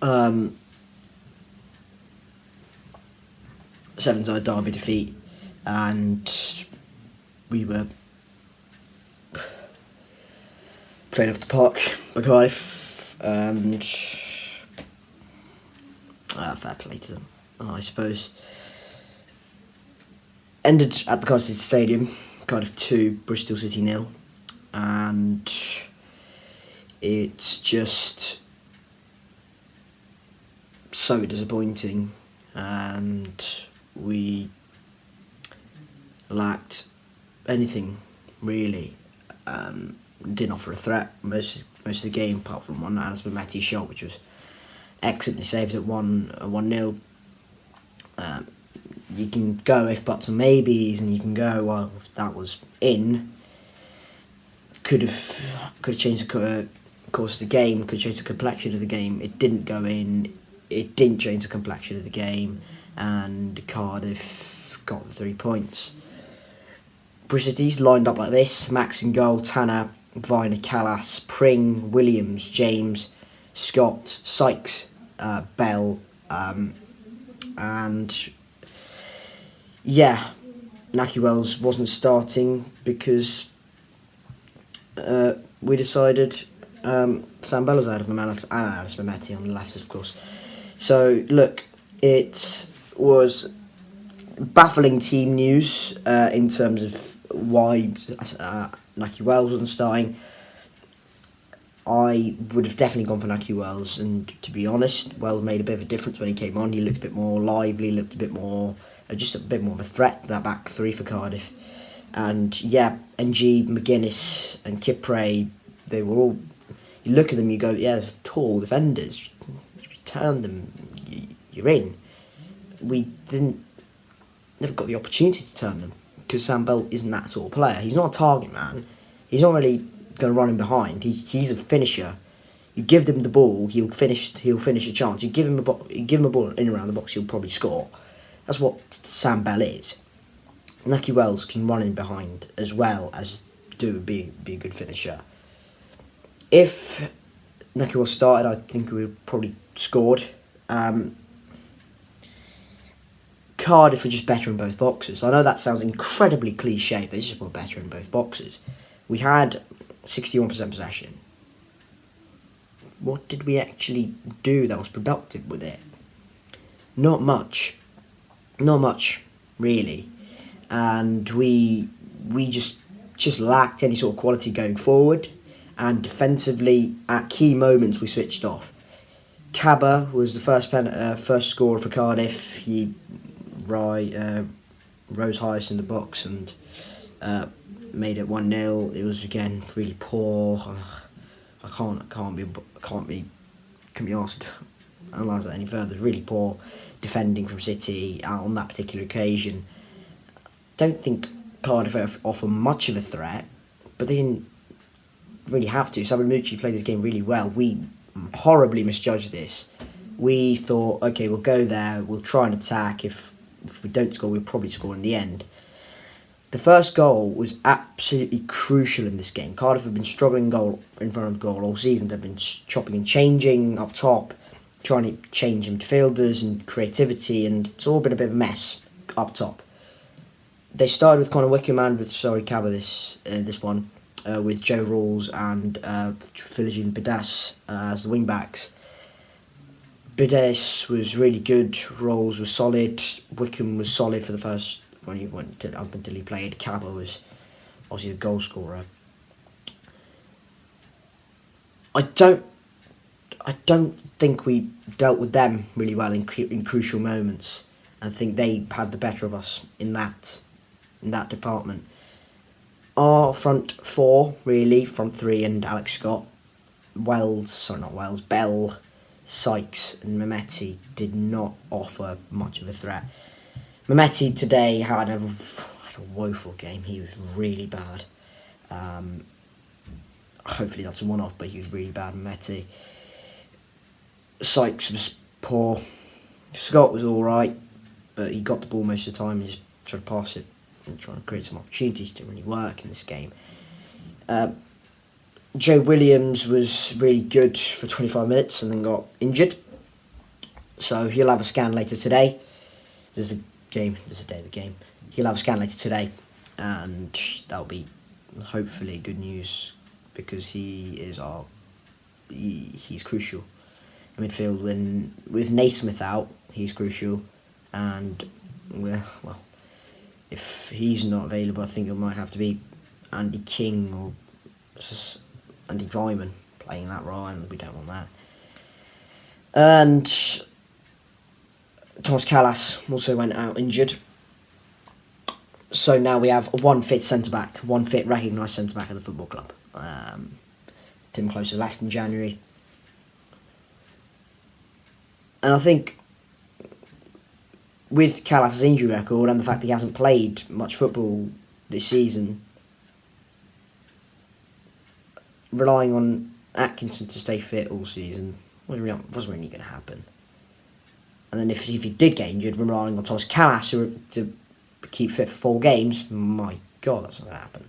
Um, Severnside derby defeat, and we were played off the park by Cardiff, and fair play to them, I suppose. Ended at the Cardiff City Stadium, Cardiff 2, Bristol City 0, and it's just so disappointing, and we lacked anything really. Didn't offer a threat most of the game, apart from one Anas Mehmeti shot, which was excellently saved at 1-0. You can go if buts and maybes, and you can go, well, if that was in, could have changed the course of the game, could change the complexion of the game. It didn't go in. It didn't change the complexion of the game, and Cardiff got the 3 points. Bristol City's lined up like this: Max in goal, Tanner, Viner, Callas, Pring, Williams, James, Scott, Sykes, Bell, and yeah, Naki Wells wasn't starting because we decided Sam Bell was out of him, and Anas Mehmeti on the left, of course. So look, it was baffling team news in terms of why Naki Wells wasn't starting. I would have definitely gone for Naki Wells, and to be honest, Wells made a bit of a difference when he came on. He looked a bit more lively, looked a bit more, just a bit more of a threat to that back three for Cardiff. And yeah, NG, McGuinness and Kipre, they were all, you look at them, you go, yeah, they're tall defenders. If you turn them, you're in. We never got the opportunity to turn them, because Sam Bell isn't that sort of player. He's not a target man. He's not really going to run him behind. He's a finisher. You give him the ball, he'll finish a chance. You give him a ball in and around the box, he'll probably score. That's what Sam Bell is. Naki Wells can run in behind as well as be a good finisher. If Naki Wells started, I think we would probably scored. Cardiff were just better in both boxes. I know that sounds incredibly cliche, they just were better in both boxes. We had 61% possession. What did we actually do that was productive with it? Not much, really. And we just lacked any sort of quality going forward. And defensively, at key moments, we switched off. Cabba was the first scorer for Cardiff. He rose highest in the box and made it 1-0. It was again really poor. I can't be asked to analyse that any further. It was really poor defending from City on that particular occasion. Don't think Cardiff offer much of a threat, but they didn't really have to. Sabamucci played this game really well. We horribly misjudged this. We thought, okay, we'll go there, we'll try and attack. If we don't score, we'll probably score in the end. The first goal was absolutely crucial in this game. Cardiff have been struggling in front of goal all season. They've been chopping and changing up top, trying to change midfielders and creativity, and it's all been a bit of a mess up top. They started with Connor Wickham and with Cabba this one, with Joe Rawls and Philogene Bidas as the wing backs. Bidas was really good. Rawls was solid. Wickham was solid for the first up until he played. Cabba was obviously the goal scorer. I don't think we dealt with them really well in crucial moments. I think they had the better of us in that department. Our front four, really, front three and Alex Scott, Bell, Sykes and Mehmeti did not offer much of a threat. Mehmeti today had a woeful game. He was really bad. Hopefully that's a one-off, but he was really bad, Mehmeti. Sykes was poor. Scott was alright, but he got the ball most of the time and just tried to pass it and trying to create some opportunities. Didn't really work in this game. Joe Williams was really good for 25 minutes and then got injured. So he'll have a scan later today. There's the game. There's a day of the game. He'll have a scan later today, and that'll be hopefully good news because he's crucial in midfield. When with Naismith out, he's crucial, and well, if he's not available, I think it might have to be Andy King or Andy Vyman playing that role, and we don't want that. And Thomas Callas also went out injured. So now we have one fit centre-back, one fit recognised centre-back at the football club. Tim Close left in January. And I think with Callas' injury record and the fact that he hasn't played much football this season, relying on Atkinson to stay fit all season wasn't really going to happen. And then if he did get injured, relying on Thomas Callas to keep fit for 4 games, my God, that's not going to happen.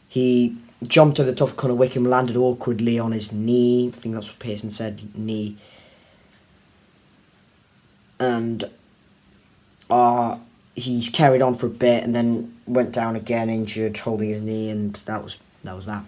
He jumped over the top of Connor Wickham, landed awkwardly on his knee. I think that's what Pearson said, knee. And he's carried on for a bit and then went down again, injured, holding his knee, and that was that.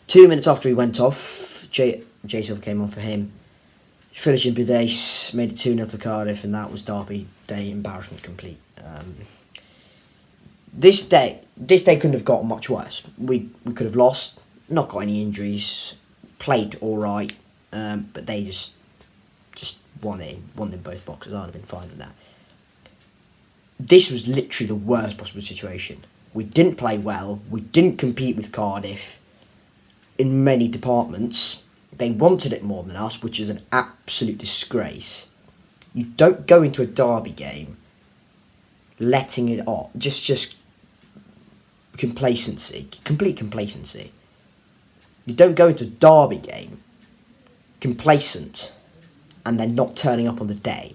2 minutes after he went off, Jay Silva came on for him. Philip Bidace made it 2-0 to Cardiff, and that was Derby Day embarrassment complete. This day couldn't have got much worse. We could have lost, not got any injuries, played all right, but they just won in both boxes. I'd have been fine with that. This was literally the worst possible situation. We didn't play well. We didn't compete with Cardiff in many departments. They wanted it more than us, which is an absolute disgrace. You don't go into a Derby game letting it off. Just complacency. Complete complacency. You don't go into a Derby game complacent and then not turning up on the day.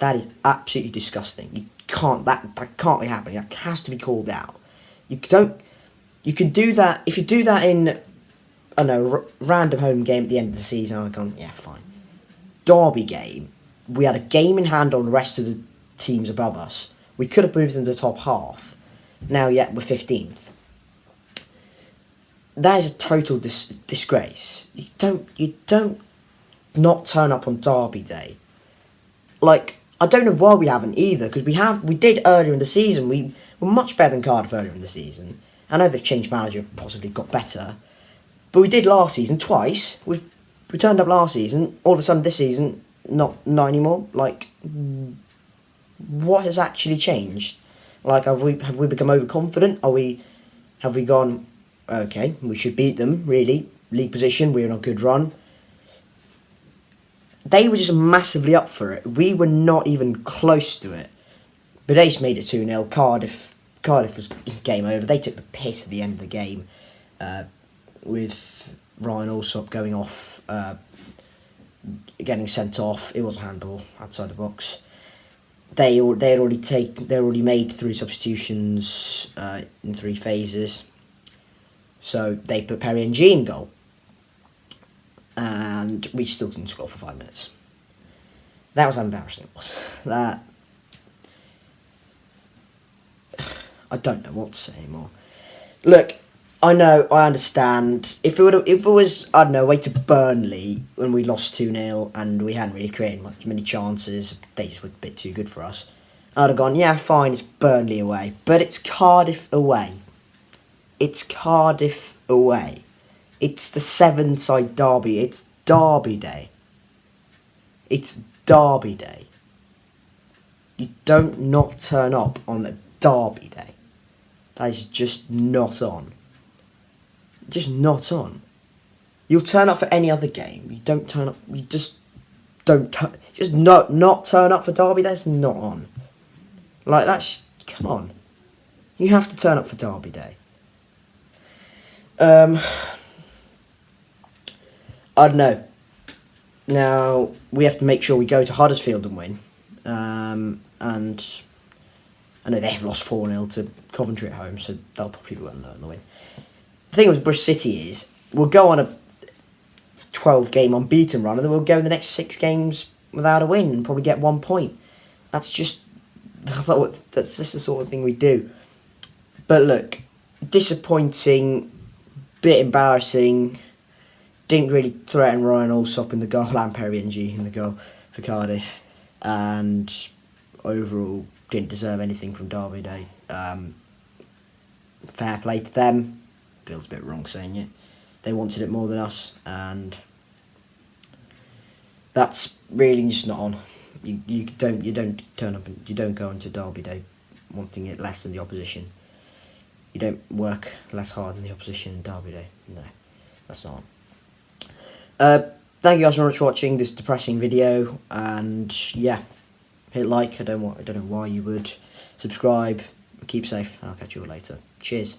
That is absolutely disgusting. That can't be happening. That has to be called out. You can do that if you do that in random home game at the end of the season. I've gone, yeah, fine. Derby game, we had a game in hand on the rest of the teams above us. We could have moved into the top half. Now, yet we're 15th. That is a total disgrace. You don't not turn up on Derby Day. Like, I don't know why we haven't either, because we did earlier in the season. We were much better than Cardiff earlier in the season. I know they've changed manager, possibly got better. But we did last season twice. We turned up last season. All of a sudden this season, not anymore. Like, what has actually changed? Like, have we become overconfident? Have we gone, okay, we should beat them, really. League position, we're on a good run. They were just massively up for it. We were not even close to it. Bidace made it 2-0. Cardiff was game over. They took the piss at the end of the game. With Ryan Allsop going off, getting sent off. It was a handball outside the box. They had already made 3 substitutions in 3 phases. So they put Perry and G in goal, and we still didn't score for 5 minutes. That was how embarrassing it was. That I don't know what to say anymore. Look. I know, I understand. If it was, I don't know, away to Burnley when we lost 2-0 and we hadn't really created many chances, they just were a bit too good for us, I'd have gone, yeah, fine, it's Burnley away. But it's Cardiff away. It's Cardiff away. It's the Severnside derby. It's Derby Day. It's Derby Day. You don't not turn up on a Derby Day. That is just not on. Just not on. You'll turn up for any other game. You don't turn up. You just don't. Just not turn up for Derby. That's not on. Like, that's, come on. You have to turn up for Derby Day. I don't know. Now we have to make sure we go to Huddersfield and win. And I know they've lost 4-0 to Coventry at home, so they'll probably win the win. The thing with Bristol City is we'll go on a 12-game unbeaten run, and then we'll go in the next 6 games without a win and probably get 1 point. That's just the sort of thing we do. But look, disappointing, bit embarrassing. Didn't really threaten Ryan Allsop in the goal and Perry NG in the goal for Cardiff, and overall didn't deserve anything from Derby Day. Fair play to them. Feels a bit wrong saying it. They wanted it more than us, and that's really just not on. You don't turn up and you don't go into Derby Day wanting it less than the opposition. You don't work less hard than the opposition in Derby Day. No, that's not on. Thank you guys very much for watching this depressing video, and yeah, hit like. I don't know why you would. Subscribe. Keep safe, and I'll catch you all later. Cheers.